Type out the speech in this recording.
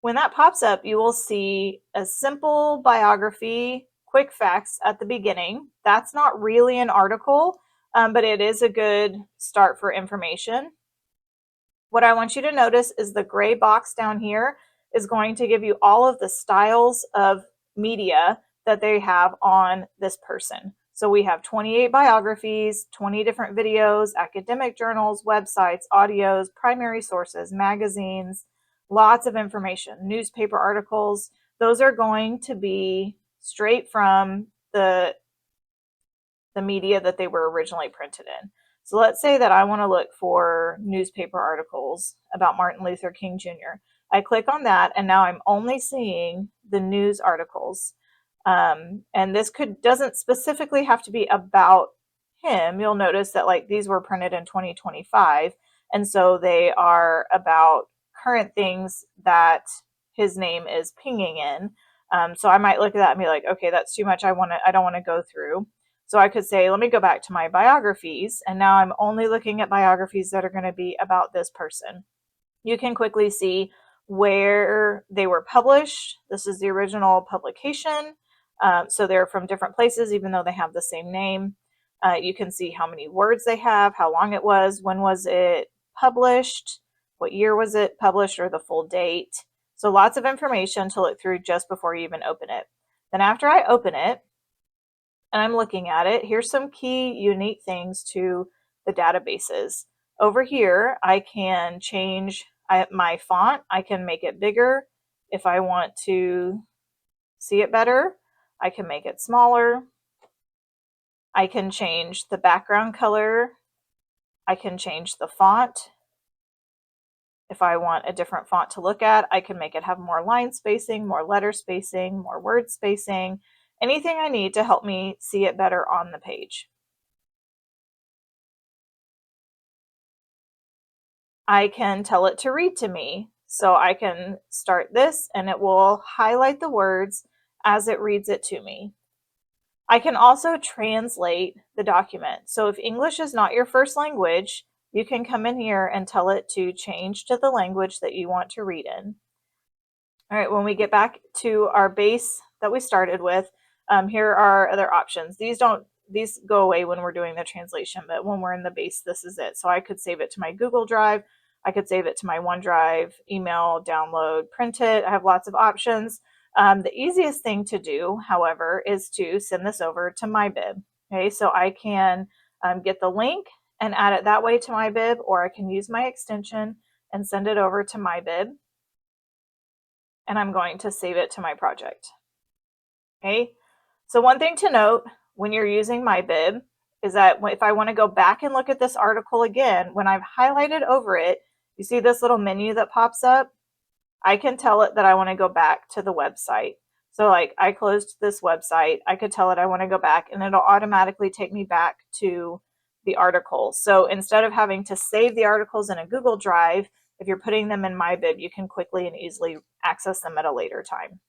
When that pops up, you will see a simple biography, quick facts at the beginning. That's not really an article, but it is a good start for information. What I want you to notice is the gray box down here is going to give you all of the styles of media that they have on this person. So we have 28 biographies, 20 different videos, academic journals, websites, audios, primary sources, magazines, lots of information, newspaper articles. Those are going to be straight from the media that they were originally printed in. So let's say that I want to look for newspaper articles about Martin Luther King Jr. I click on that, and now I'm only seeing the news articles. And this doesn't specifically have to be about him. You'll notice that like these were printed in 2025, and so they are about current things that his name is pinging in. So I might look at that and be like, okay, that's too much. I don't want to go through. So I could say, let me go back to my biographies, and now I'm only looking at biographies that are going to be about this person. You can quickly see where they were published. This is the original publication. So they're from different places, even though they have the same name. You can see how many words they have, how long it was, when was it published, what year was it published, or the full date. So lots of information to look through just before you even open it. Then after I open it, and I'm looking at it, here's some key unique things to the databases. Over here, I can change my font. I can make it bigger. If I want to see it better, I can make it smaller. I can change the background color. I can change the font. If I want a different font to look at, I can make it have more line spacing, more letter spacing, more word spacing, anything I need to help me see it better on the page. I can tell it to read to me. So I can start this and it will highlight the words as it reads it to me. I can also translate the document. So if English is not your first language, you can come in here and tell it to change to the language that you want to read in. All right, when we get back to our base that we started with, here are other options. These go away when we're doing the translation, but when we're in the base, this is it. So I could save it to my Google Drive. I could save it to my OneDrive, email, download, print it. I have lots of options. The easiest thing to do, however, is to send this over to MyBib. Okay, so I can get the link and add it that way to MyBib, or I can use my extension and send it over to MyBib. And I'm going to save it to my project. Okay, so one thing to note when you're using MyBib is that if I want to go back and look at this article again, when I've highlighted over it, you see this little menu that pops up? I can tell it that I want to go back to the website. So like I closed this website, I could tell it I want to go back and it'll automatically take me back to the article. So instead of having to save the articles in a Google Drive, if you're putting them in MyBib, you can quickly and easily access them at a later time.